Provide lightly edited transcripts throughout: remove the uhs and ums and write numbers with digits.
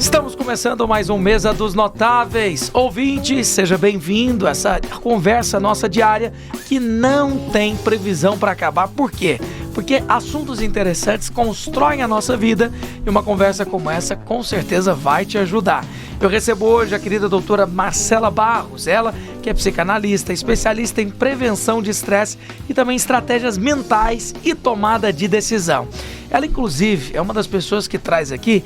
Estamos começando mais um Mesa dos Notáveis. Ouvinte, seja bem-vindo a essa conversa nossa diária que não tem previsão para acabar. Por quê? Porque assuntos interessantes constroem a nossa vida e uma conversa como essa com certeza vai te ajudar. Eu recebo hoje a querida doutora Marcela Barros, ela que é psicanalista, especialista em prevenção de estresse e também estratégias mentais e tomada de decisão. Ela, inclusive, é uma das pessoas que traz aqui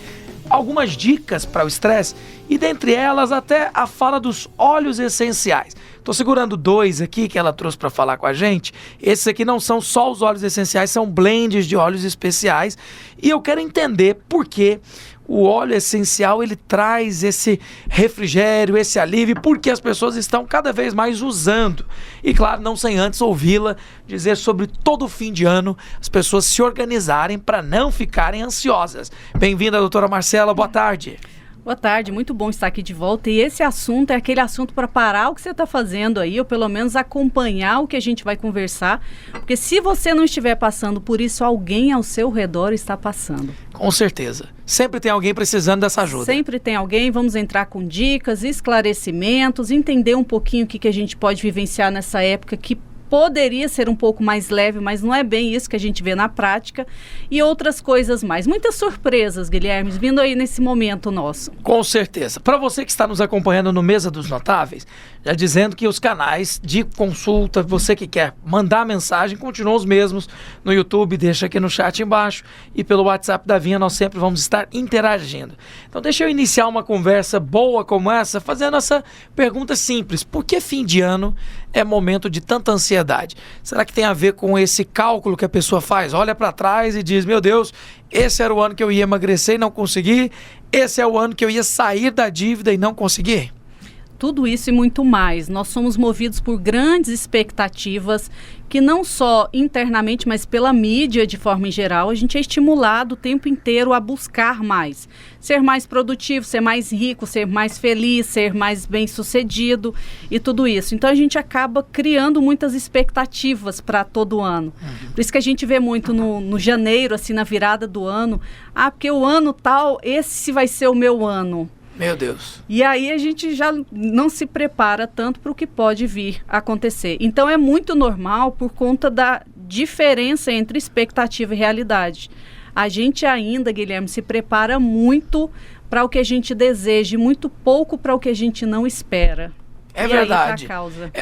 algumas dicas para o estresse e dentre elas até a fala dos óleos essenciais. Estou segurando 2 aqui que ela trouxe para falar com a gente. Esses aqui não são só os óleos essenciais, são blends de óleos especiais e eu quero entender por que o óleo essencial ele traz esse refrigério, esse alívio, porque as pessoas estão cada vez mais usando. E claro, não sem antes ouvi-la dizer sobre todo o fim de ano as pessoas se organizarem para não ficarem ansiosas. Bem-vinda, doutora Marcela, boa tarde. Boa tarde, muito bom estar aqui de volta. E esse assunto é aquele assunto para parar o que você está fazendo aí, ou pelo menos acompanhar o que a gente vai conversar. Porque se você não estiver passando por isso, alguém ao seu redor está passando. Com certeza. Sempre tem alguém precisando dessa ajuda. Sempre tem alguém. Vamos entrar com dicas, esclarecimentos, entender um pouquinho o que a gente pode vivenciar nessa época que poderia ser um pouco mais leve, mas não é bem isso que a gente vê na prática. E outras coisas mais. Muitas surpresas, Guilherme, vindo aí nesse momento nosso. Com certeza. Para você que está nos acompanhando no Mesa dos Notáveis, já dizendo que os canais de consulta, você que quer mandar mensagem, continuam os mesmos no YouTube, deixa aqui no chat embaixo e pelo WhatsApp da Vinha nós sempre vamos estar interagindo. Então deixa eu iniciar uma conversa boa como essa, fazendo essa pergunta simples. Por que fim de ano é momento de tanta ansiedade? Será que tem a ver com esse cálculo que a pessoa faz? Olha para trás e diz, meu Deus, esse era o ano que eu ia emagrecer e não consegui, esse é o ano que eu ia sair da dívida e não consegui? Tudo isso e muito mais. Nós somos movidos por grandes expectativas que não só internamente, mas pela mídia de forma em geral, a gente é estimulado o tempo inteiro a buscar mais. Ser mais produtivo, ser mais rico, ser mais feliz, ser mais bem-sucedido e tudo isso. Então a gente acaba criando muitas expectativas para todo ano. Por isso que a gente vê muito no janeiro, assim, na virada do ano. Porque o ano tal, esse vai ser o meu ano. Meu Deus. E aí a gente já não se prepara tanto para o que pode vir a acontecer. Então é muito normal por conta da diferença entre expectativa e realidade. A gente ainda, Guilherme, se prepara muito para o que a gente deseja e muito pouco para o que a gente não espera. É verdade.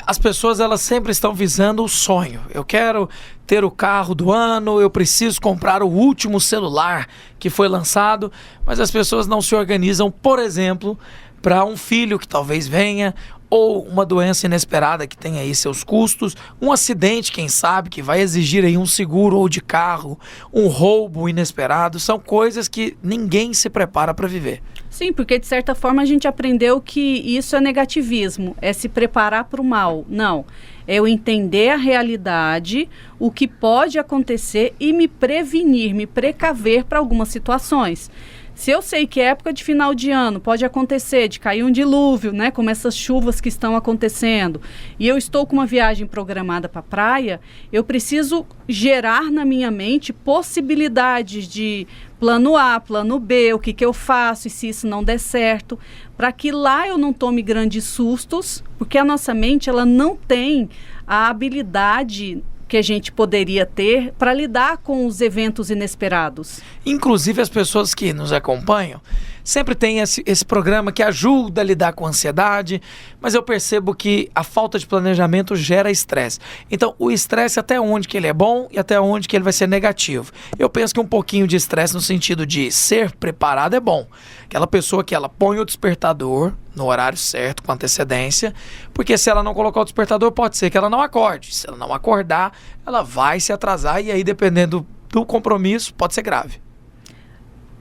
As pessoas elas sempre estão visando o sonho. Eu quero ter o carro do ano, eu preciso comprar o último celular que foi lançado, mas as pessoas não se organizam, por exemplo, para um filho que talvez venha, ou uma doença inesperada que tem aí seus custos, um acidente, quem sabe, que vai exigir aí um seguro ou de carro, um roubo inesperado, são coisas que ninguém se prepara para viver. Sim, porque de certa forma a gente aprendeu que isso é negativismo, é se preparar para o mal. Não, é eu entender a realidade, o que pode acontecer e me prevenir, me precaver para algumas situações. Se eu sei que é época de final de ano pode acontecer, de cair um dilúvio, né, como essas chuvas que estão acontecendo, e eu estou com uma viagem programada para a praia, eu preciso gerar na minha mente possibilidades de plano A, plano B, o que eu faço e se isso não der certo, para que lá eu não tome grandes sustos, porque a nossa mente ela não tem a habilidade que a gente poderia ter para lidar com os eventos inesperados. Inclusive as pessoas que nos acompanham sempre tem esse programa que ajuda a lidar com a ansiedade, mas eu percebo que a falta de planejamento gera estresse. Então o estresse até onde que ele é bom e até onde que ele vai ser negativo. Eu penso que um pouquinho de estresse no sentido de ser preparado é bom. Aquela pessoa que ela põe o despertador no horário certo, com antecedência, porque se ela não colocar o despertador, pode ser que ela não acorde. Se ela não acordar, ela vai se atrasar e aí, dependendo do compromisso, pode ser grave.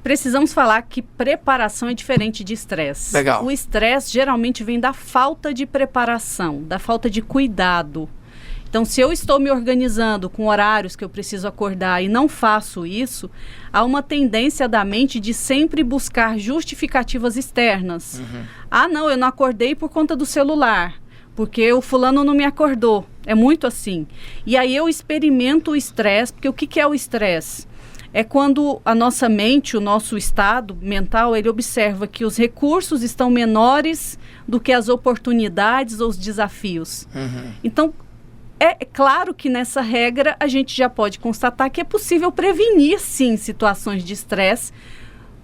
Precisamos falar que preparação é diferente de estresse. Legal. O estresse geralmente vem da falta de preparação, da falta de cuidado. Então, se eu estou me organizando com horários que eu preciso acordar e não faço isso, há uma tendência da mente de sempre buscar justificativas externas. Não, eu não acordei por conta do celular, porque o fulano não me acordou. É muito assim. E aí eu experimento o estresse, porque o que é o estresse? é quando a nossa mente, o nosso estado mental, ele observa que os recursos estão menores do que as oportunidades ou os desafios. Então, é claro que nessa regra a gente já pode constatar que é possível prevenir, sim, situações de estresse,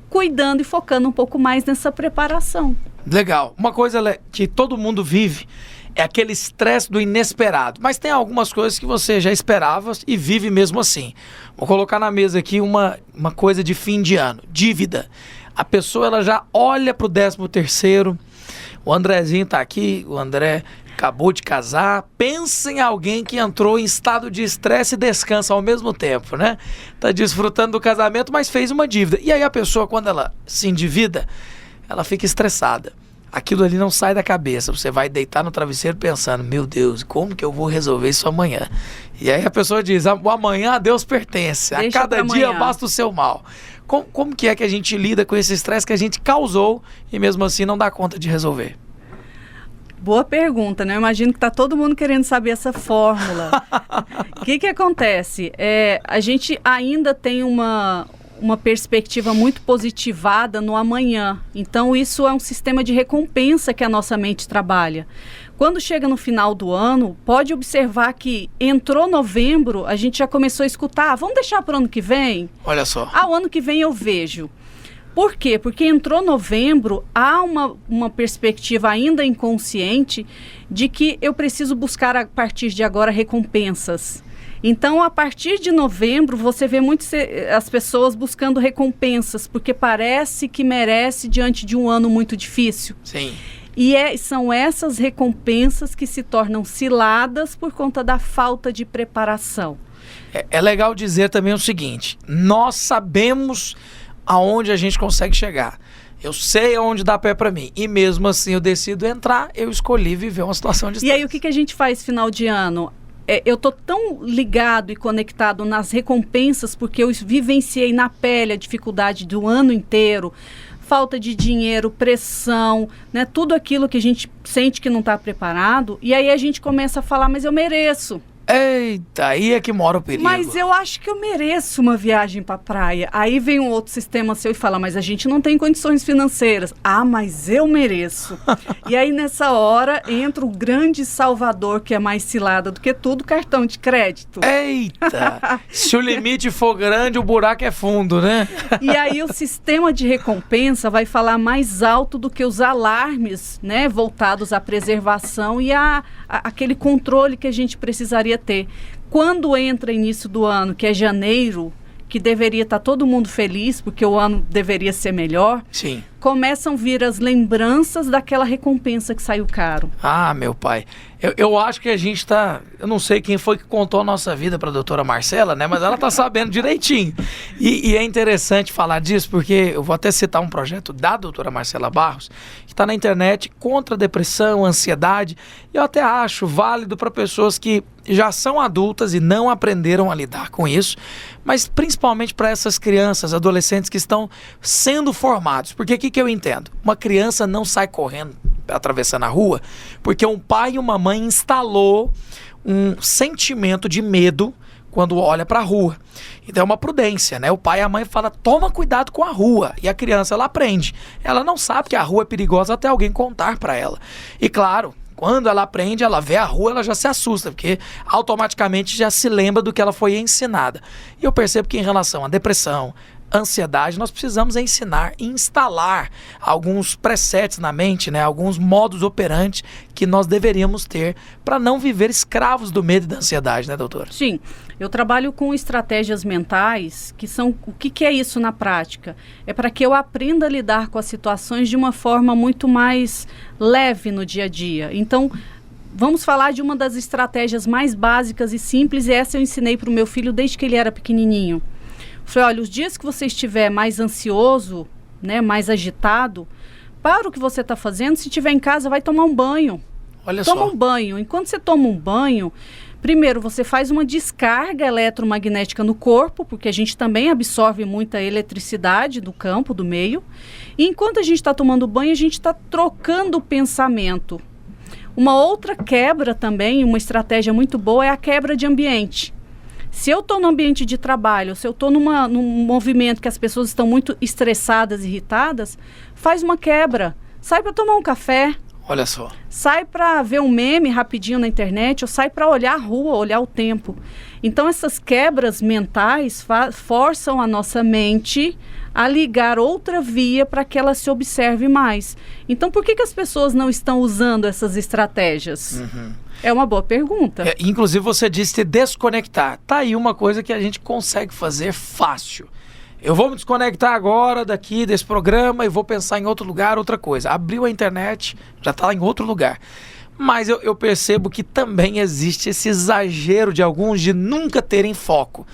cuidando e focando um pouco mais nessa preparação. Legal. Uma coisa que todo mundo vive é aquele estresse do inesperado. Mas tem algumas coisas que você já esperava e vive mesmo assim. Vou colocar na mesa aqui uma coisa de fim de ano. Dívida. A pessoa ela já olha para o 13º. O Andrezinho tá aqui. O André acabou de casar. Pensa em alguém que entrou em estado de estresse e descansa ao mesmo tempo, né? Tá desfrutando do casamento, mas fez uma dívida. E aí a pessoa, quando ela se endivida, ela fica estressada. Aquilo ali não sai da cabeça. Você vai deitar no travesseiro pensando, meu Deus, como que eu vou resolver isso amanhã? E aí a pessoa diz, o amanhã a Deus pertence. Deixa a cada dia basta o seu mal. Como que é que a gente lida com esse estresse que a gente causou e mesmo assim não dá conta de resolver? Boa pergunta, né? Eu imagino que está todo mundo querendo saber essa fórmula. O que acontece? A gente ainda tem uma perspectiva muito positivada no amanhã. Então, isso é um sistema de recompensa que a nossa mente trabalha. Quando chega no final do ano, pode observar que entrou novembro, a gente já começou a escutar, vamos deixar para o ano que vem? Olha só. O ano que vem eu vejo. Por quê? Porque entrou novembro, há uma perspectiva ainda inconsciente de que eu preciso buscar a partir de agora recompensas. Então, a partir de novembro, você vê as pessoas buscando recompensas, porque parece que merece diante de um ano muito difícil. Sim. E são essas recompensas que se tornam ciladas por conta da falta de preparação. É legal dizer também o seguinte, nós sabemos aonde a gente consegue chegar. Eu sei aonde dá pé para mim. E mesmo assim eu decido entrar, eu escolhi viver uma situação de estresse. E aí o que a gente faz final de ano? Eu tô tão ligado e conectado nas recompensas, porque eu vivenciei na pele a dificuldade do ano inteiro, falta de dinheiro, pressão, né? Tudo aquilo que a gente sente que não está preparado. E aí a gente começa a falar, mas eu mereço. Eita, aí é que mora o perigo. Mas eu acho que eu mereço uma viagem para praia. Aí vem um outro sistema seu e fala, mas a gente não tem condições financeiras. Mas eu mereço. E aí nessa hora entra o grande salvador, que é mais cilada do que tudo, cartão de crédito. Eita, se o limite for grande, o buraco é fundo, né? E aí o sistema de recompensa vai falar mais alto do que os alarmes, né, voltados à preservação e aquele controle que a gente precisaria ter. Quando entra início do ano, que é janeiro, que deveria estar todo mundo feliz, porque o ano deveria ser melhor, sim, começam a vir as lembranças daquela recompensa que saiu caro. Meu pai, eu acho que a gente tá... Eu não sei quem foi que contou a nossa vida para a doutora Marcela, né? Mas ela tá sabendo direitinho. E é interessante falar disso, porque eu vou até citar um projeto da doutora Marcela Barros, que está na internet, contra a depressão, ansiedade. E eu até acho válido para pessoas que já são adultas e não aprenderam a lidar com isso, mas principalmente para essas crianças, adolescentes que estão sendo formados. Porque o que eu entendo? Uma criança não sai correndo, atravessando a rua, porque um pai e uma mãe instalou um sentimento de medo quando olha para a rua. Então é uma prudência, né? O pai e a mãe falam, toma cuidado com a rua. E a criança, ela aprende. Ela não sabe que a rua é perigosa até alguém contar para ela. E claro, quando ela aprende, ela vê a rua, ela já se assusta, porque automaticamente já se lembra do que ela foi ensinada. E eu percebo que em relação à depressão, ansiedade, nós precisamos ensinar e instalar alguns presets na mente, né? Alguns modos operantes que nós deveríamos ter para não viver escravos do medo e da ansiedade, né, doutora? Sim, eu trabalho com estratégias mentais, que são, o que é isso na prática? É para que eu aprenda a lidar com as situações de uma forma muito mais leve no dia a dia. Então, vamos falar de uma das estratégias mais básicas e simples, e essa eu ensinei para o meu filho desde que ele era pequenininho. Falei, olha, os dias que você estiver mais ansioso, né, mais agitado, para o que você está fazendo, se estiver em casa, vai tomar um banho. Olha só. Toma um banho. Enquanto você toma um banho, primeiro você faz uma descarga eletromagnética no corpo, porque a gente também absorve muita eletricidade do campo, do meio. E enquanto a gente está tomando banho, a gente está trocando o pensamento. Uma outra quebra também, uma estratégia muito boa, é a quebra de ambiente. Se eu estou no ambiente de trabalho, se eu estou num movimento que as pessoas estão muito estressadas, irritadas, faz uma quebra. Sai para tomar um café. Olha só. Sai para ver um meme rapidinho na internet, ou sai para olhar a rua, olhar o tempo. Então, essas quebras mentais forçam a nossa mente a ligar outra via para que ela se observe mais. Então, por que as pessoas não estão usando essas estratégias? É uma boa pergunta. Inclusive, você disse desconectar. Tá aí uma coisa que a gente consegue fazer fácil. Eu vou me desconectar agora daqui desse programa e vou pensar em outro lugar, outra coisa. Abriu a internet, já está lá em outro lugar. Mas eu percebo que também existe esse exagero de alguns de nunca terem foco.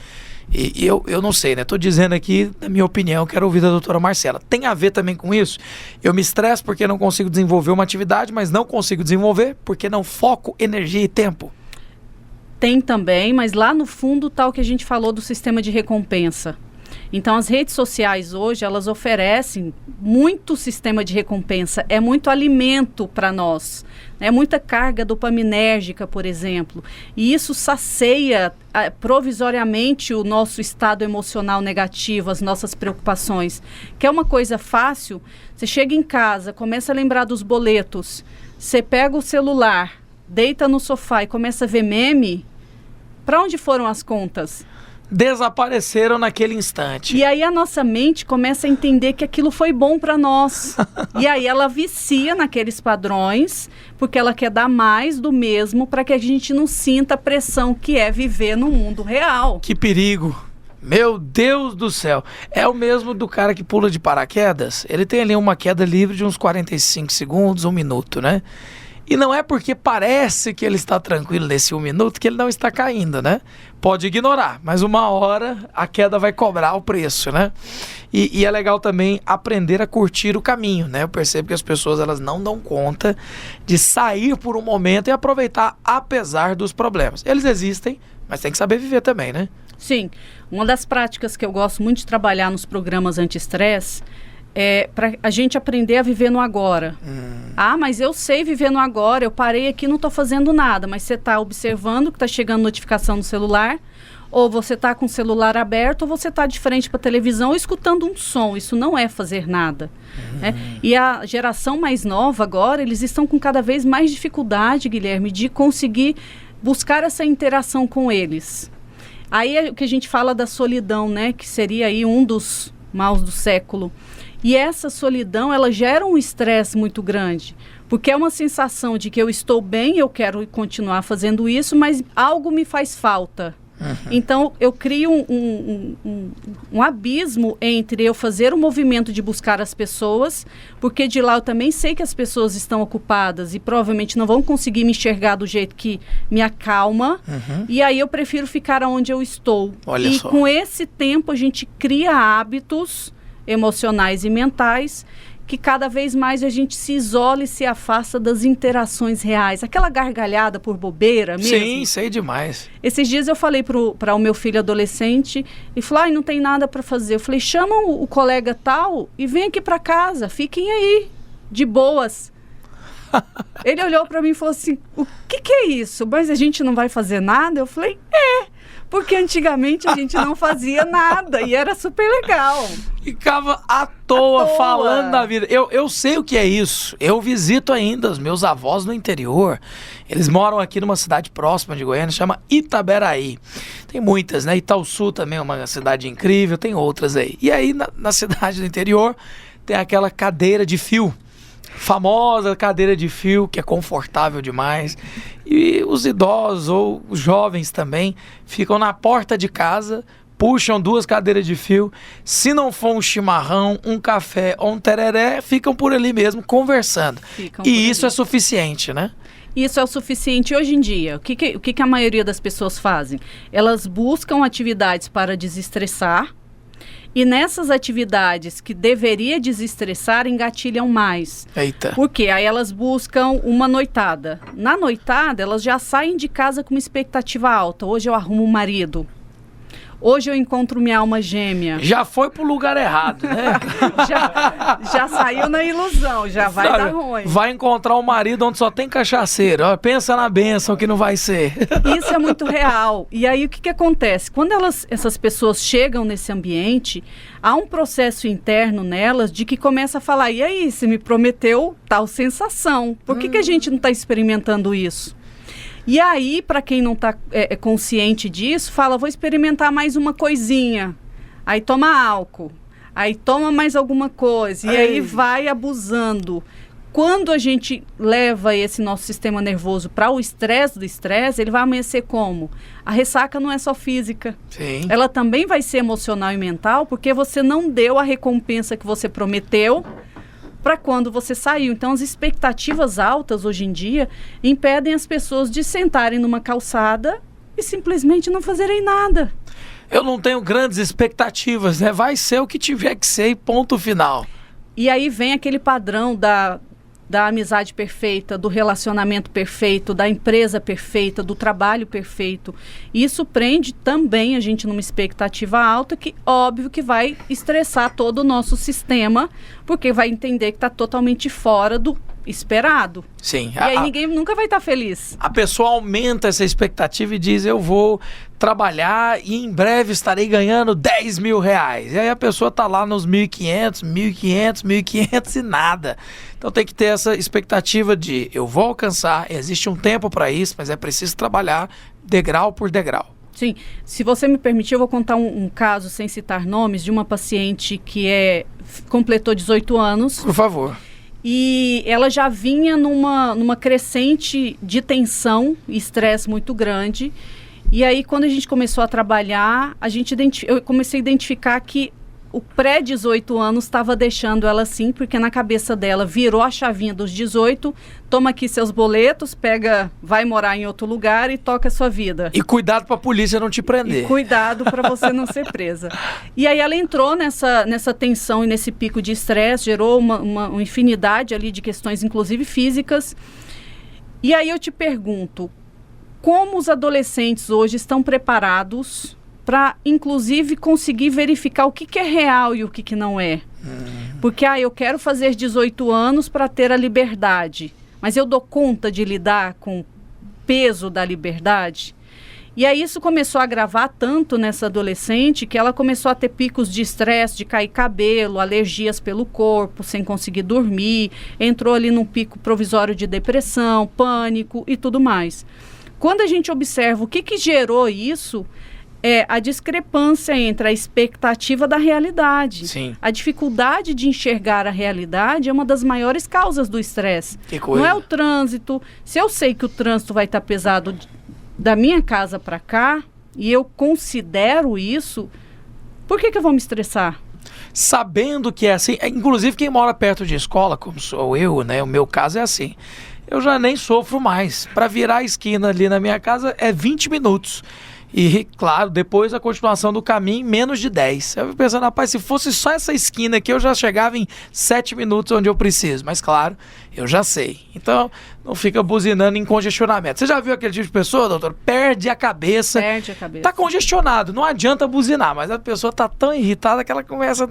E eu não sei, né? Estou dizendo aqui, na minha opinião, quero ouvir da doutora Marcela. Tem a ver também com isso? Eu me estresso porque não consigo desenvolver uma atividade, mas não consigo desenvolver porque não foco energia e tempo. Tem também, mas lá no fundo está o que a gente falou do sistema de recompensa. Então, as redes sociais hoje, elas oferecem muito sistema de recompensa, é muito alimento para nós, é muita carga dopaminérgica, por exemplo, e isso sacia provisoriamente o nosso estado emocional negativo, as nossas preocupações. Que é uma coisa fácil, você chega em casa, começa a lembrar dos boletos, você pega o celular, deita no sofá e começa a ver meme, para onde foram as contas? Desapareceram naquele instante. E aí a nossa mente começa a entender que aquilo foi bom para nós. E aí ela vicia naqueles padrões, porque ela quer dar mais do mesmo para que a gente não sinta a pressão que é viver no mundo real. Que perigo! Meu Deus do céu! É o mesmo do cara que pula de paraquedas. Ele tem ali uma queda livre de uns 45 segundos, 1 minuto, né? E não é porque parece que ele está tranquilo nesse 1 minuto que ele não está caindo, né? Pode ignorar, mas uma hora a queda vai cobrar o preço, né? E é legal também aprender a curtir o caminho, né? Eu percebo que as pessoas elas não dão conta de sair por um momento e aproveitar apesar dos problemas. Eles existem, mas tem que saber viver também, né? Sim. Uma das práticas que eu gosto muito de trabalhar nos programas anti-estresse é para a gente aprender a viver no agora. Ah, mas eu sei viver no agora, eu parei aqui e não estou fazendo nada, mas você está observando que está chegando notificação no celular, ou você está com o celular aberto, ou você está de frente para a televisão escutando um som. Isso não é fazer nada. Né? E a geração mais nova agora, eles estão com cada vez mais dificuldade, Guilherme, de conseguir buscar essa interação com eles. Aí é o que a gente fala da solidão, né? Que seria aí um dos maus do século. E essa solidão, ela gera um estresse muito grande, porque é uma sensação de que eu estou bem, eu quero continuar fazendo isso, mas algo me faz falta. Então, eu crio um abismo entre eu fazer o movimento de buscar as pessoas, porque de lá eu também sei que as pessoas estão ocupadas e provavelmente não vão conseguir me enxergar do jeito que me acalma, e aí eu prefiro ficar onde eu estou. Olha e só. Com esse tempo a gente cria hábitos emocionais e mentais, que cada vez mais a gente se isola e se afasta das interações reais. Aquela gargalhada por bobeira mesmo. Sim, sei demais. Esses dias eu falei para o meu filho adolescente, e falou, não tem nada para fazer. Eu falei, chama o colega tal e vem aqui para casa, fiquem aí, de boas. Ele olhou para mim e falou assim, o que é isso? Mas a gente não vai fazer nada? Eu falei, porque antigamente a gente não fazia nada e era super legal. Ficava à toa falando da vida. Eu sei o que é isso. Eu visito ainda os meus avós no interior. Eles moram aqui numa cidade próxima de Goiânia, chama Itaberaí. Tem muitas, né? Itaúsu também é uma cidade incrível, tem outras aí. E aí, na cidade do interior, tem aquela cadeira de fio. Famosa cadeira de fio, que é confortável demais. E os idosos ou os jovens também ficam na porta de casa, puxam 2 cadeiras de fio. Se não for um chimarrão, um café ou um tereré, ficam por ali mesmo conversando. E isso é suficiente, né? Isso é o suficiente hoje em dia. O que a maioria das pessoas fazem? Elas buscam atividades para desestressar, e nessas atividades que deveria desestressar, engatilham mais. Eita. Por quê? Aí elas buscam uma noitada. Na noitada, elas já saem de casa com uma expectativa alta. Hoje eu arrumo um marido. Hoje eu encontro minha alma gêmea. Já foi pro lugar errado, né? já saiu na ilusão, já vai Sabe, dar ruim. Vai encontrar um marido onde só tem cachaceiro. Ó, pensa na bênção que não vai ser. Isso é muito real. E aí o que acontece? Quando essas pessoas chegam nesse ambiente, há um processo interno nelas de que começa a falar, e aí, você me prometeu tal sensação. Por que a gente não está experimentando isso? E aí, para quem não está consciente disso, fala, vou experimentar mais uma coisinha. Aí toma álcool. Aí toma mais alguma coisa. E aí vai abusando. Quando a gente leva esse nosso sistema nervoso para o estresse do estresse, ele vai amanhecer como? A ressaca não é só física. Sim. Ela também vai ser emocional e mental, porque você não deu a recompensa que você prometeu para quando você saiu. Então, as expectativas altas hoje em dia impedem as pessoas de sentarem numa calçada e simplesmente não fazerem nada. Eu não tenho grandes expectativas, né? Vai ser o que tiver que ser e ponto final. E aí vem aquele padrão da amizade perfeita, do relacionamento perfeito, da empresa perfeita, do trabalho perfeito. Isso prende também a gente numa expectativa alta que, óbvio, que vai estressar todo o nosso sistema, porque vai entender que está totalmente fora do esperado. Sim. E aí ninguém nunca vai estar feliz. A pessoa aumenta essa expectativa e diz, eu vou trabalhar e em breve estarei ganhando 10 mil reais. E aí a pessoa está lá nos 1.500, 1.500, 1.500 e nada. Então tem que ter essa expectativa de, eu vou alcançar, existe um tempo para isso, mas é preciso trabalhar degrau por degrau. Sim, se você me permitir, eu vou contar um caso, sem citar nomes, de uma paciente que completou 18 anos. Por favor. E ela já vinha numa crescente de tensão e estresse muito grande. E aí, quando a gente começou a trabalhar, eu comecei a identificar que o pré-18 anos estava deixando ela assim, porque na cabeça dela virou a chavinha dos 18, toma aqui seus boletos, vai morar em outro lugar e toca a sua vida. E cuidado para a polícia não te prender. E cuidado para você não ser presa. E aí ela entrou nessa tensão e nesse pico de estresse, gerou uma infinidade ali de questões, inclusive físicas. E aí eu te pergunto, como os adolescentes hoje estão preparados para, inclusive, conseguir verificar o que é real e o que não é? Porque, eu quero fazer 18 anos para ter a liberdade, mas eu dou conta de lidar com o peso da liberdade? E aí isso começou a agravar tanto nessa adolescente que ela começou a ter picos de estresse, de cair cabelo, alergias pelo corpo, sem conseguir dormir, entrou ali num pico provisório de depressão, pânico e tudo mais. Quando a gente observa o que gerou isso, é a discrepância entre a expectativa da realidade. Sim. A dificuldade de enxergar a realidade é uma das maiores causas do estresse. Que coisa. Não é o trânsito. Se eu sei que o trânsito vai estar pesado da minha casa para cá, e eu considero isso, por que eu vou me estressar? Sabendo que é assim, inclusive quem mora perto de escola, como sou eu, né? O meu caso é assim. Eu já nem sofro mais. Para virar a esquina ali na minha casa é 20 minutos. E, claro, depois a continuação do caminho, menos de 10. Eu fico pensando, rapaz, se fosse só essa esquina aqui, eu já chegava em 7 minutos onde eu preciso. Mas, claro, eu já sei. Então, não fica buzinando em congestionamento. Você já viu aquele tipo de pessoa, doutor? Perde a cabeça. Perde a cabeça. Tá congestionado, não adianta buzinar, mas a pessoa tá tão irritada que ela começa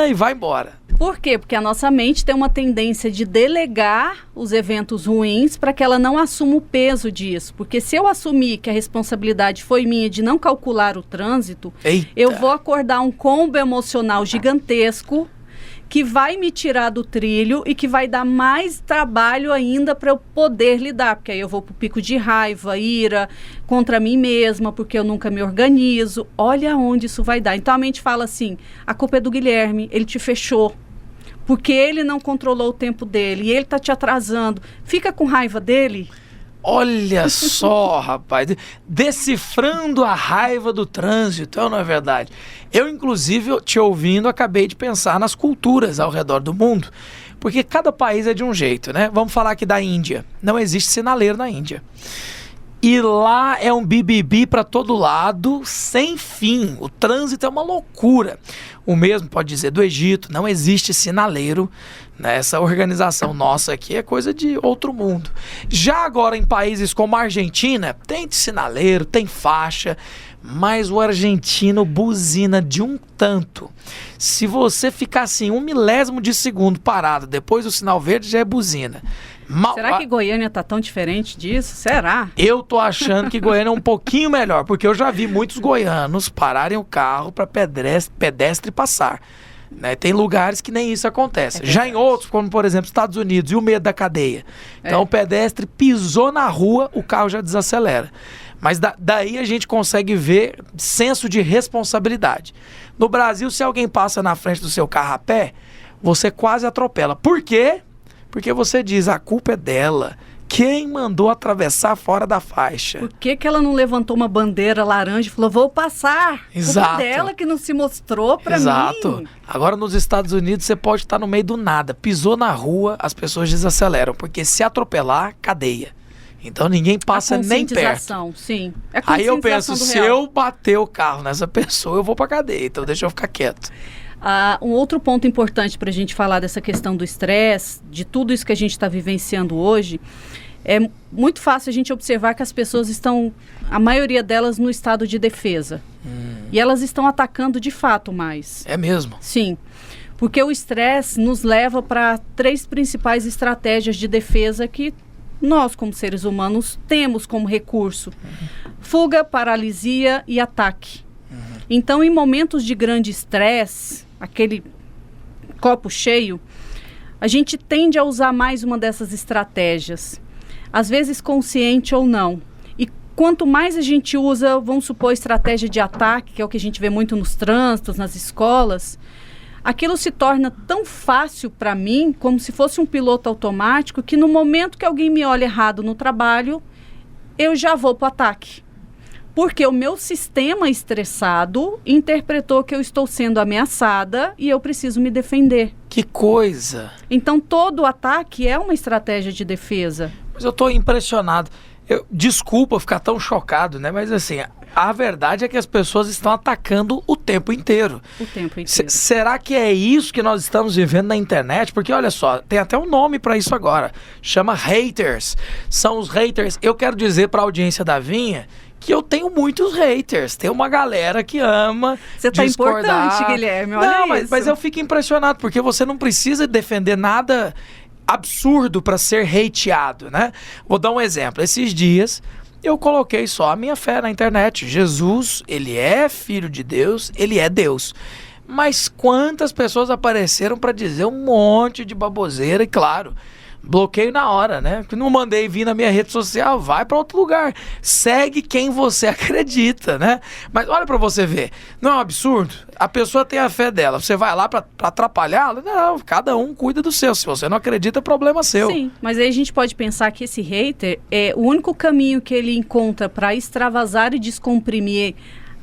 e vai embora. Por quê? Porque a nossa mente tem uma tendência de delegar os eventos ruins para que ela não assuma o peso disso. Porque se eu assumir que a responsabilidade foi minha de não calcular o trânsito, Eita. Eu vou acordar um combo emocional gigantesco que vai me tirar do trilho e que vai dar mais trabalho ainda para eu poder lidar. Porque aí eu vou pro pico de raiva, ira contra mim mesma, porque eu nunca me organizo. Olha onde isso vai dar. Então a mente fala assim, a culpa é do Guilherme, ele te fechou. Porque ele não controlou o tempo dele e ele está te atrasando. Fica com raiva dele? Olha só, rapaz, decifrando a raiva do trânsito, não é verdade? Eu, inclusive, te ouvindo, acabei de pensar nas culturas ao redor do mundo, porque cada país é de um jeito, né? Vamos falar aqui da Índia. Não existe sinaleiro na Índia. E lá é um bibibi para todo lado, sem fim. O trânsito é uma loucura. O mesmo pode dizer do Egito, não existe sinaleiro. Essa organização nossa aqui é coisa de outro mundo. Já agora em países como a Argentina, tem sinaleiro, tem faixa, mas o argentino buzina de um tanto. Se você ficar assim 1 milésimo de segundo parado, depois do sinal verde já é buzina. Será que Goiânia tá tão diferente disso? Será? Eu tô achando que Goiânia é um pouquinho melhor, porque eu já vi muitos goianos pararem o carro para pedestre passar. Né? Tem lugares que nem isso acontece. Já em outros, como por exemplo Estados Unidos, e o medo da cadeia. Então o pedestre pisou na rua, o carro já desacelera. Mas daí a gente consegue ver senso de responsabilidade. No Brasil, se alguém passa na frente do seu carro a pé, você quase atropela. Por quê? Porque você diz, a culpa é dela. Quem mandou atravessar fora da faixa? Por que ela não levantou uma bandeira laranja e falou, vou passar? Exato. Culpa dela que não se mostrou pra mim. Exato. Agora nos Estados Unidos você pode estar no meio do nada. Pisou na rua, as pessoas desaceleram. Porque se atropelar, cadeia. Então ninguém passa nem perto. Sim. Aí eu penso, se eu bater o carro nessa pessoa, eu vou pra cadeia. Então deixa eu ficar quieto. Um outro ponto importante para a gente falar dessa questão do estresse, de tudo isso que a gente está vivenciando hoje, é muito fácil a gente observar que as pessoas estão, a maioria delas, no estado de defesa. E elas estão atacando de fato mais. É mesmo? Sim. Porque o estresse nos leva para 3 principais estratégias de defesa que nós, como seres humanos, temos como recurso. Fuga, paralisia e ataque. Então, em momentos de grande estresse, aquele copo cheio, a gente tende a usar mais uma dessas estratégias, às vezes consciente ou não. E quanto mais a gente usa, vamos supor, estratégia de ataque, que é o que a gente vê muito nos trânsitos, nas escolas, aquilo se torna tão fácil para mim, como se fosse um piloto automático, que no momento que alguém me olha errado no trabalho, eu já vou para o ataque. Porque o meu sistema estressado interpretou que eu estou sendo ameaçada e eu preciso me defender. Que coisa! Então, todo ataque é uma estratégia de defesa. Mas eu estou impressionado. Desculpa ficar tão chocado, né? Mas assim, a verdade é que as pessoas estão atacando o tempo inteiro. O tempo inteiro. Será que é isso que nós estamos vivendo na internet? Porque olha só, tem até um nome para isso agora. Chama haters. São os haters. Eu quero dizer para a audiência da Vinha que eu tenho muitos haters. Tem uma galera que ama Você tá discordar. Importante, Guilherme. Olha não, isso. mas eu fico impressionado, porque você não precisa defender nada absurdo para ser hateado, né? Vou dar um exemplo. Esses dias eu coloquei só a minha fé na internet. Jesus, ele é filho de Deus, ele é Deus. Mas quantas pessoas apareceram para dizer um monte de baboseira e, claro, bloqueio na hora, né? Não mandei vir na minha rede social, vai para outro lugar. Segue quem você acredita, né? Mas olha para você ver, não é um absurdo? A pessoa tem a fé dela, você vai lá para atrapalhá-la? Não, cada um cuida do seu. Se você não acredita, é problema seu. Sim, mas aí a gente pode pensar que esse hater é o único caminho que ele encontra para extravasar e descomprimir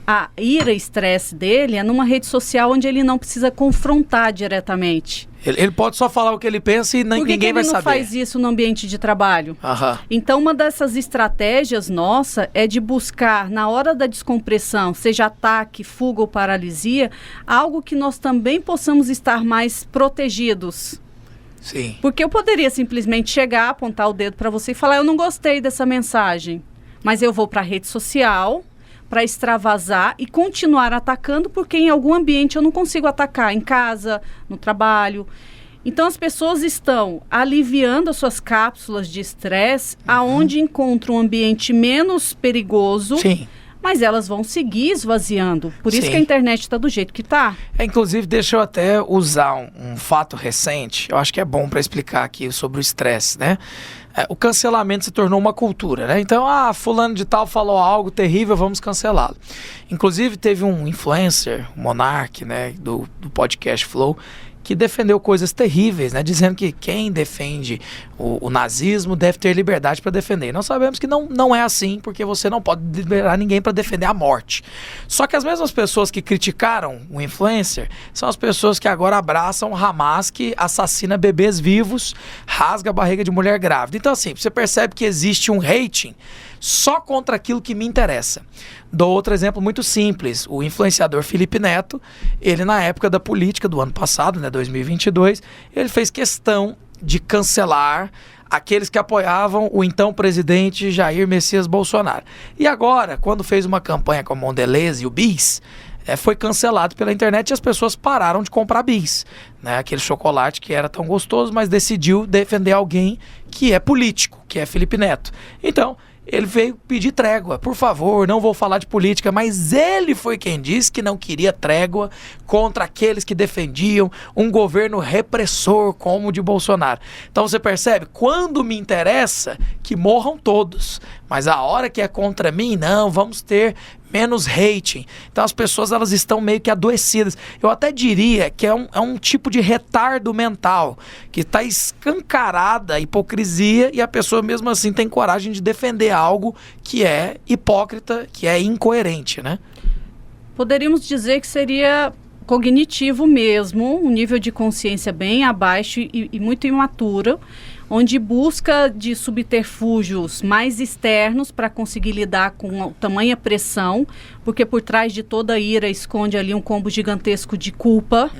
a ira e estresse dele é numa rede social onde ele não precisa confrontar diretamente. Ele pode só falar o que ele pensa e ninguém vai saber. Por que ele não faz isso no ambiente de trabalho? Então, uma dessas estratégias nossa é de buscar, na hora da descompressão, seja ataque, fuga ou paralisia, algo que nós também possamos estar mais protegidos. Sim. Porque eu poderia simplesmente chegar, apontar o dedo para você e falar, eu não gostei dessa mensagem, mas eu vou para a rede social para extravasar e continuar atacando, porque em algum ambiente eu não consigo atacar, em casa, no trabalho. Então as pessoas estão aliviando as suas cápsulas de estresse, aonde encontram um ambiente menos perigoso, Sim. mas elas vão seguir esvaziando. Por isso Sim. que a internet está do jeito que está. Inclusive, deixa eu até usar um fato recente, eu acho que é bom para explicar aqui sobre o estresse, né? O cancelamento se tornou uma cultura, né? Então, fulano de tal falou algo terrível, vamos cancelá-lo. Inclusive, teve um influencer, o Monark, né, do podcast Flow, que defendeu coisas terríveis, né? Dizendo que quem defende o nazismo deve ter liberdade para defender. E nós sabemos que não é assim, porque você não pode liberar ninguém para defender a morte. Só que as mesmas pessoas que criticaram o influencer são as pessoas que agora abraçam o Hamas, que assassina bebês vivos, rasga a barriga de mulher grávida. Então, assim, você percebe que existe um hating só contra aquilo que me interessa. Dou outro exemplo muito simples. O influenciador Felipe Neto, ele na época da política do ano passado, né, 2022, ele fez questão de cancelar aqueles que apoiavam o então presidente Jair Messias Bolsonaro. E agora, quando fez uma campanha com a Mondelez e o Bis, foi cancelado pela internet e as pessoas pararam de comprar Bis, né? Aquele chocolate que era tão gostoso, mas decidiu defender alguém que é político, que é Felipe Neto. Então, ele veio pedir trégua. Por favor, não vou falar de política, mas ele foi quem disse que não queria trégua contra aqueles que defendiam um governo repressor como o de Bolsonaro. Então você percebe, quando me interessa, que morram todos. Mas a hora que é contra mim, não, vamos ter menos rating. Então as pessoas, elas estão meio que adoecidas. Eu até diria que é um tipo de retardo mental, que está escancarada a hipocrisia e a pessoa mesmo assim tem coragem de defender algo que é hipócrita, que é incoerente, né? Poderíamos dizer que seria cognitivo mesmo, um nível de consciência bem abaixo e muito imaturo, onde busca de subterfúgios mais externos para conseguir lidar com tamanha pressão, porque por trás de toda ira esconde ali um combo gigantesco de culpa,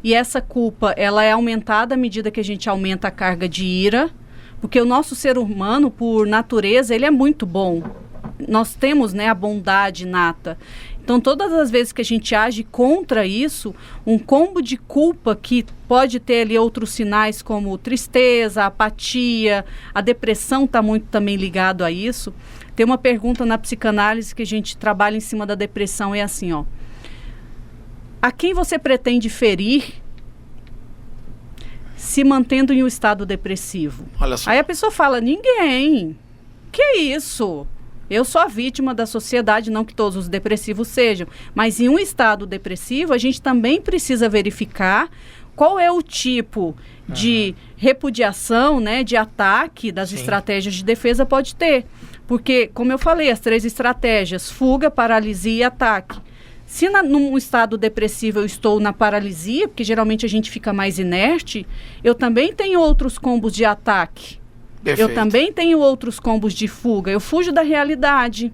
e essa culpa ela é aumentada à medida que a gente aumenta a carga de ira, porque o nosso ser humano, por natureza, ele é muito bom. Nós temos, né, a bondade inata. Então, todas as vezes que a gente age contra isso, um combo de culpa que pode ter ali outros sinais como tristeza, apatia, a depressão está muito também ligado a isso. Tem uma pergunta na psicanálise que a gente trabalha em cima da depressão, é assim, ó. A quem você pretende ferir se mantendo em um estado depressivo? Olha só. Aí a pessoa fala, ninguém. Que isso? Eu sou a vítima da sociedade, não que todos os depressivos sejam, mas em um estado depressivo a gente também precisa verificar qual é o tipo de repudiação, né, de ataque das estratégias de defesa pode ter. Porque, como eu falei, as 3 estratégias, fuga, paralisia e ataque. Se num estado depressivo eu estou na paralisia, porque geralmente a gente fica mais inerte, eu também tenho outros combos de ataque. Perfeito. Eu também tenho outros combos de fuga. Eu fujo da realidade.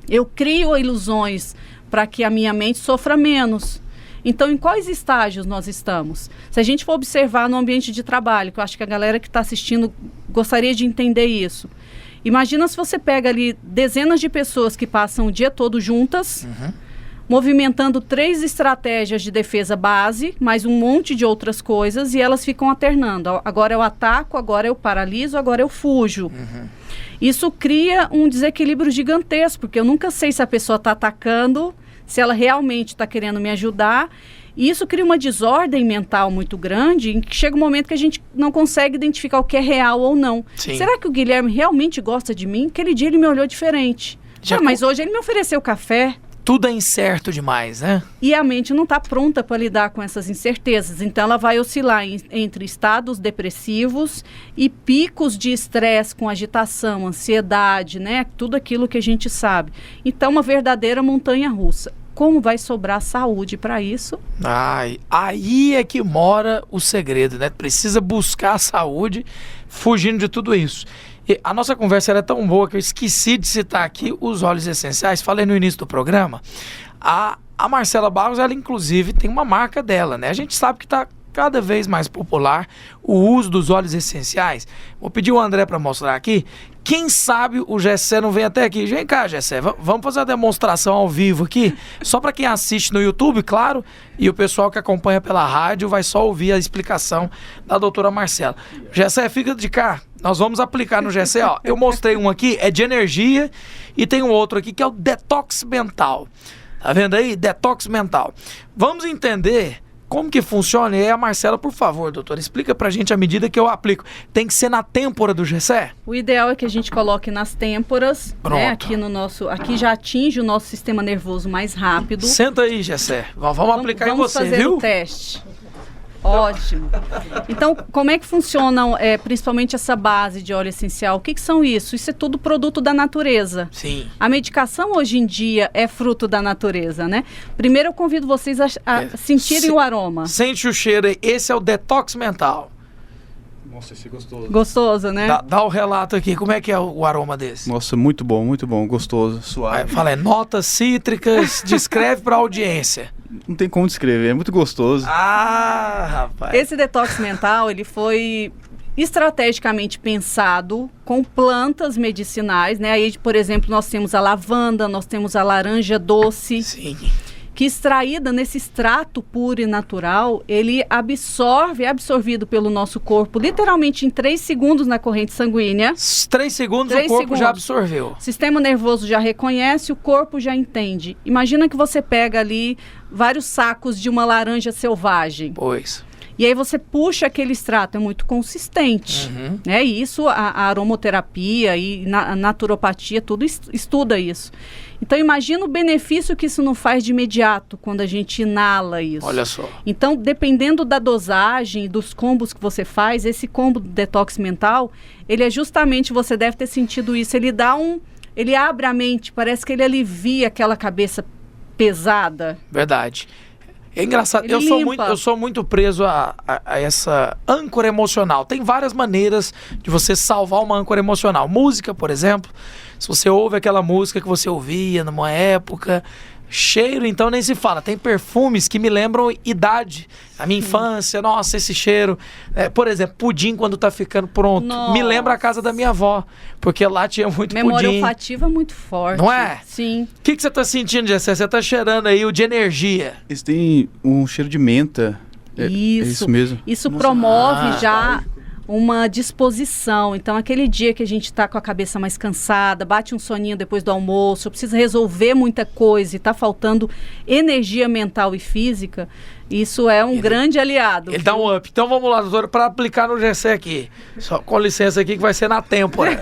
Eu crio ilusões para que a minha mente sofra menos. Então, em quais estágios nós estamos? Se a gente for observar no ambiente de trabalho, que eu acho que a galera que está assistindo gostaria de entender isso. Imagina se você pega ali dezenas de pessoas que passam o dia todo juntas, movimentando 3 estratégias de defesa base, mais um monte de outras coisas, e elas ficam alternando. Agora eu ataco, agora eu paraliso, agora eu fujo. Isso cria um desequilíbrio gigantesco, porque eu nunca sei se a pessoa está atacando, se ela realmente está querendo me ajudar. E isso cria uma desordem mental muito grande, em que chega um momento que a gente não consegue identificar o que é real ou não. Sim. Será que o Guilherme realmente gosta de mim? Aquele dia ele me olhou diferente. Mas hoje ele me ofereceu café. Tudo é incerto demais, né? E a mente não está pronta para lidar com essas incertezas. Então, ela vai oscilar entre estados depressivos e picos de estresse com agitação, ansiedade, né? Tudo aquilo que a gente sabe. Então, uma verdadeira montanha-russa. Como vai sobrar saúde para isso? Aí é que mora o segredo, né? Precisa buscar a saúde fugindo de tudo isso. E a nossa conversa era tão boa que eu esqueci de citar aqui os óleos essenciais. Falei no início do programa. A Marcela Barros, ela inclusive tem uma marca dela, né? A gente sabe que está cada vez mais popular o uso dos óleos essenciais. Vou pedir o André para mostrar aqui. Quem sabe o Gessé não vem até aqui. Vem cá, Gessé, vamos fazer a demonstração ao vivo aqui. Só para quem assiste no YouTube, claro, e o pessoal que acompanha pela rádio vai só ouvir a explicação da doutora Marcela. Gessé, fica de cá. Nós vamos aplicar no Gessé, ó. Eu mostrei um aqui, é de energia, e tem um outro aqui que é o Detox Mental. Tá vendo aí? Detox Mental. Vamos entender como que funciona. E aí, a Marcela, por favor, doutora, explica pra gente a medida que eu aplico. Tem que ser na têmpora do Gessé? O ideal é que a gente coloque nas têmporas, né? Aqui já atinge o nosso sistema nervoso mais rápido. Senta aí, Gessé. Vamos aplicar em você, viu? Vamos fazer o teste. Ótimo. Então, como é que funciona principalmente essa base de óleo essencial? O que são isso? Isso é tudo produto da natureza. Sim. A medicação hoje em dia é fruto da natureza, né? Primeiro eu convido vocês a sentirem o aroma. Sente o cheiro aí. Esse é o Detox Mental. Nossa, esse é gostoso. Gostoso, né? Dá o relato aqui. Como é que é o aroma desse? Nossa, muito bom, gostoso, suave. Fala, notas cítricas, descreve pra audiência. Não tem como descrever, é muito gostoso. Rapaz. Esse detox mental, ele foi estrategicamente pensado com plantas medicinais, né? Aí, por exemplo, nós temos a lavanda, nós temos a laranja doce. Sim. Que extraída nesse extrato puro e natural, ele é absorvido pelo nosso corpo, literalmente em 3 segundos na corrente sanguínea. 3 segundos o corpo já absorveu. O sistema nervoso já reconhece, o corpo já entende. Imagina que você pega ali vários sacos de uma laranja selvagem. Pois. E aí você puxa aquele extrato, é muito consistente. Né? E isso, a aromoterapia e a naturopatia, tudo estuda isso. Então, imagina o benefício que isso não faz de imediato, quando a gente inala isso. Olha só. Então, dependendo da dosagem e dos combos que você faz, esse combo do detox mental, ele é justamente, você deve ter sentido isso, ele abre a mente, parece que ele alivia aquela cabeça pesada. Verdade. É engraçado, Ele eu sou muito preso a essa âncora emocional. Tem várias maneiras de você salvar uma âncora emocional. Música, por exemplo, se você ouve aquela música que você ouvia numa época. Cheiro, então, nem se fala. Tem perfumes que me lembram idade. A minha infância, nossa, esse cheiro. Por exemplo, pudim quando tá ficando pronto. Nossa. Me lembra a casa da minha avó, porque lá tinha muito Memória pudim. olfativa muito forte. Não é? Sim. O que você tá sentindo, Jessé? Você tá cheirando aí o de energia. Eles têm um cheiro de menta. É isso mesmo. Isso Nossa. promove já uma disposição. Então, aquele dia que a gente está com a cabeça mais cansada, bate um soninho depois do almoço, precisa resolver muita coisa e está faltando energia mental e física, isso é um grande aliado. Ele dá um up. Então vamos lá, doutora, para aplicar no Gessé aqui. Só com licença aqui que vai ser na têmpora.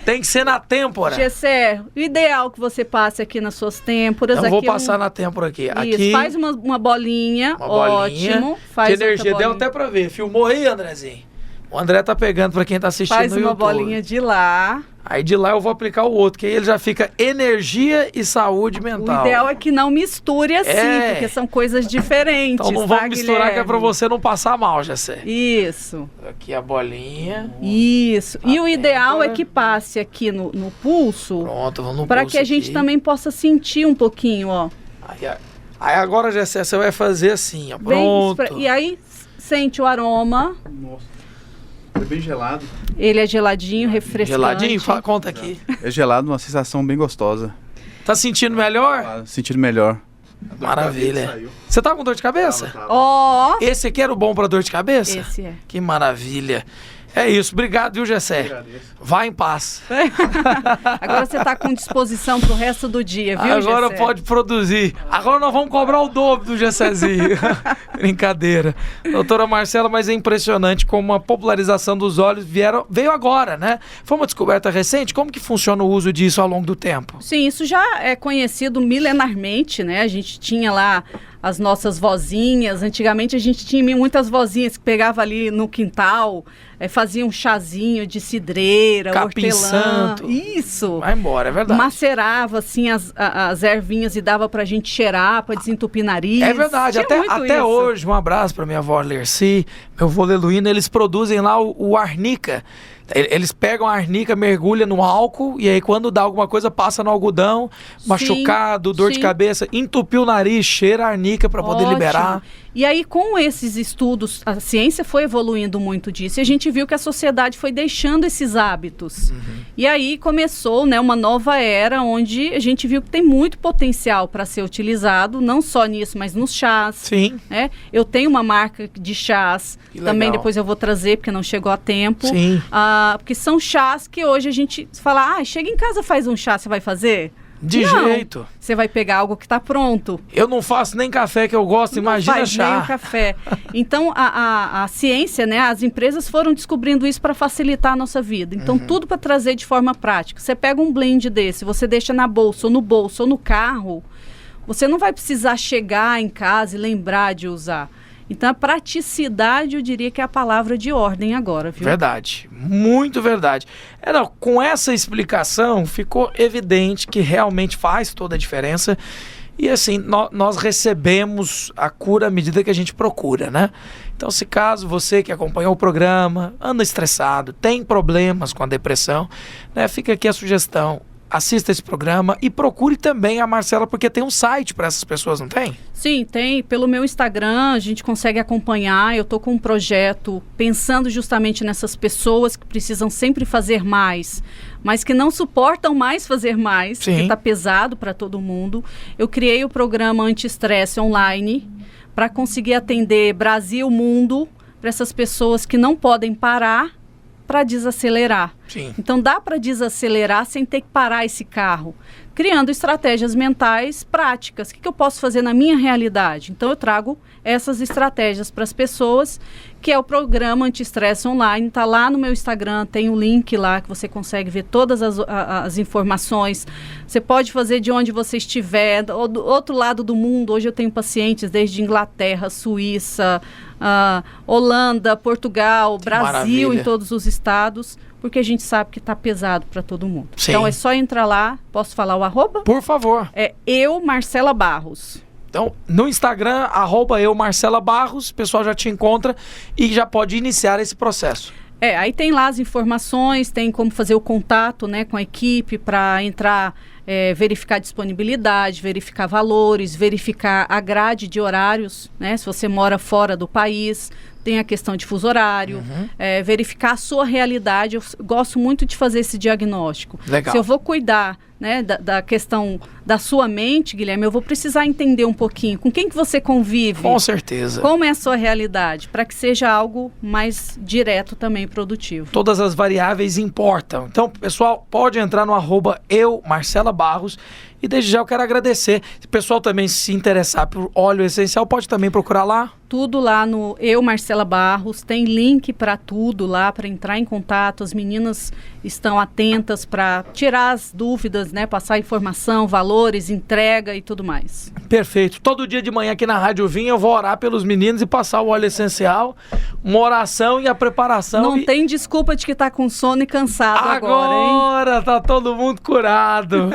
Tem que ser na têmpora. Gessé, o ideal que você passe aqui nas suas têmporas. Eu aqui vou passar na têmpora aqui. Isso, Aqui, faz uma bolinha, uma bolinha. ótimo. Faz que energia, outra deu bolinha. até pra ver. Filmou aí, Andrezinho? O André tá pegando pra quem tá assistindo Faz no uma YouTube. bolinha de lá. Aí de lá eu vou aplicar o outro, que aí ele já fica energia e saúde mental. O ideal é que não misture assim, É. porque são coisas diferentes. Então não tá, vamos misturar, que é pra Guilherme? você não passar mal, Gessé. Isso. Aqui a bolinha. Isso. E o ideal têmpora. é que passe aqui no pulso, Pronto, vamos no para pulso que a gente aqui. também possa sentir um pouquinho, ó. Aí agora, Gessé, você vai fazer assim, ó. Bem Pronto. E aí sente o aroma. Nossa. É bem gelado. Ele é geladinho, refrescante. Geladinho? Conta aqui. É gelado, uma sensação bem gostosa. Tá sentindo melhor? Sentindo melhor. Maravilha. Você tá com dor de cabeça? Ó, Esse aqui era o bom pra dor de cabeça? esse é. Que maravilha. É isso. Obrigado, viu, Gessé? Vá em paz. Agora você tá com disposição pro resto do dia, viu, Agora Gessé? pode produzir. Agora nós vamos cobrar o dobro do Gessézinho. Brincadeira. Doutora Marcela, mas é impressionante como a popularização dos óleos veio agora, né? Foi uma descoberta recente. Como que funciona o uso disso ao longo do tempo? Sim, isso já é conhecido milenarmente, né? A gente tinha lá as nossas vozinhas. Antigamente a gente tinha muitas vozinhas que pegavam ali no quintal, faziam um chazinho de cidreira, Capim hortelã. santo. Isso. Vai embora, é verdade. Macerava assim as ervinhas e dava pra gente cheirar, pra desentupir nariz. É verdade, Tinha muito até isso. hoje, um abraço pra minha avó Lerci, meu avô Leluíno, eles produzem lá o arnica. Eles pegam a arnica, mergulham no álcool e aí quando dá alguma coisa passa no algodão, machucado, dor de sim. cabeça, entupiu o nariz, cheira a arnica pra poder Ótimo. liberar. E aí, com esses estudos, a ciência foi evoluindo muito disso e a gente viu que a sociedade foi deixando esses hábitos. E aí começou, né, uma nova era onde a gente viu que tem muito potencial para ser utilizado, não só nisso, mas nos chás. Sim. Né? Eu tenho uma marca de chás, Que também legal. depois eu vou trazer, porque não chegou a tempo. Sim. Porque são chás que hoje a gente fala, chega em casa, faz um chá, você vai fazer? De Não. jeito. Você vai pegar algo que está pronto. Eu não faço nem café que eu gosto, imagina Não faz nem o chá. café. Então, a ciência, né, as empresas foram descobrindo isso para facilitar a nossa vida. Então, tudo para trazer de forma prática. Você pega um blend desse, você deixa na bolsa, ou no bolso, ou no carro, você não vai precisar chegar em casa e lembrar de usar. Então, a praticidade, eu diria que é a palavra de ordem agora, viu? Verdade, muito verdade. Não, com essa explicação ficou evidente que realmente faz toda a diferença. E assim, nós recebemos a cura à medida que a gente procura, né? Então, se caso você que acompanhou o programa, anda estressado, tem problemas com a depressão, né? Fica aqui a sugestão. assista esse programa e procure também a Marcela, porque tem um site para essas pessoas, não tem? Sim, tem. Pelo meu Instagram, a gente consegue acompanhar. Eu estou com um projeto pensando justamente nessas pessoas que precisam sempre fazer mais, mas que não suportam mais fazer mais, Sim. porque está pesado para todo mundo. Eu criei o programa Anti-Estresse online para conseguir atender Brasil, mundo, para essas pessoas que não podem parar para desacelerar. Sim. Então dá para desacelerar sem ter que parar esse carro, criando estratégias mentais práticas. O que eu posso fazer na minha realidade? Então eu trago essas estratégias para as pessoas, que é o programa Anti-Estresse Online. Está lá no meu Instagram, tem o link lá que você consegue ver todas as informações. Você pode fazer de onde você estiver, do outro lado do mundo. Hoje eu tenho pacientes desde Inglaterra, Suíça, Holanda, Portugal, Brasil, maravilha. em todos os estados, porque a gente sabe que está pesado para todo mundo. Sim. Então é só entrar lá. Posso falar o arroba? Por favor. É Marcela Barros. Então, no Instagram, @Marcela Barros, o pessoal já te encontra e já pode iniciar esse processo. Aí tem lá as informações, tem como fazer o contato, né, com a equipe para entrar, verificar disponibilidade, verificar valores, verificar a grade de horários, né, se você mora fora do país, tem a questão de fuso horário, verificar a sua realidade. Eu gosto muito de fazer esse diagnóstico. Legal. Se eu vou cuidar, né, da questão da sua mente, Guilherme, eu vou precisar entender um pouquinho com quem que você convive. Com certeza. Como é a sua realidade, para que seja algo mais direto também, produtivo. Todas as variáveis importam. Então, pessoal, pode entrar no @Marcela Barros. E desde já eu quero agradecer. Se o pessoal também se interessar por óleo essencial, pode também procurar lá. Tudo lá no Marcela Barros, tem link para tudo lá, para entrar em contato. As meninas estão atentas para tirar as dúvidas, né, passar informação, valores, entrega e tudo mais. Perfeito. Todo dia de manhã aqui na Rádio Vinha eu vou orar pelos meninos e passar o óleo essencial, uma oração e a preparação. Não tem desculpa de que tá com sono e cansado agora, hein? Agora tá todo mundo curado.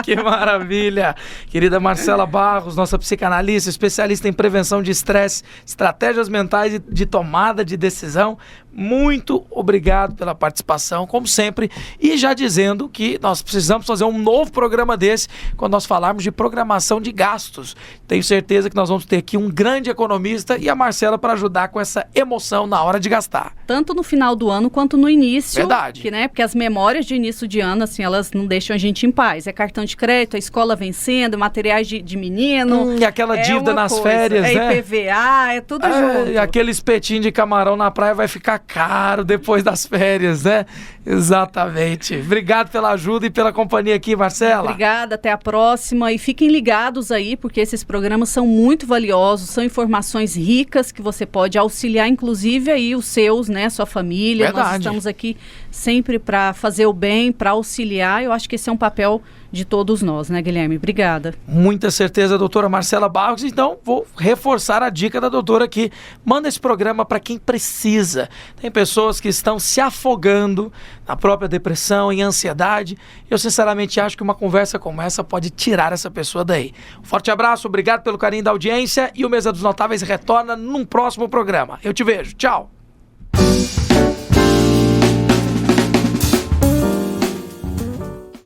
Que maravilha. Querida Marcela Barros, nossa psicanalista, especialista em prevenção de estresse, estratégias mentais e de tomada de decisão. Muito obrigado pela participação, como sempre. E já dizendo que nós precisamos fazer um novo programa desse quando nós falarmos de programação de gastos. Tenho certeza que nós vamos ter aqui um grande economista e a Marcela para ajudar com essa emoção na hora de gastar. Tanto no final do ano quanto no início. Verdade. Que, né, porque as memórias de início de ano, assim, elas não deixam a gente em paz. É cartão de crédito, a escola vencendo, materiais de menino. E aquela dívida nas coisa. férias, né? IPVA, é tudo junto. E aquele espetinho de camarão na praia vai ficar caro depois das férias, né? Exatamente. Obrigado pela ajuda e pela companhia aqui, Marcela. Obrigada, até a próxima. E fiquem ligados aí, porque esses programas são muito valiosos, são informações ricas que você pode auxiliar, inclusive aí os seus, né? Sua família. Verdade. Nós estamos aqui sempre para fazer o bem, para auxiliar. Eu acho que esse é um papel de todos nós, né, Guilherme? Obrigada. Muita certeza, doutora Marcela Barros. Então, vou reforçar a dica da doutora aqui. Manda esse programa para quem precisa. Tem pessoas que estão se afogando na própria depressão, em ansiedade. Eu, sinceramente, acho que uma conversa como essa pode tirar essa pessoa daí. Um forte abraço, obrigado pelo carinho da audiência e o Mesa dos Notáveis retorna num próximo programa. Eu te vejo. Tchau.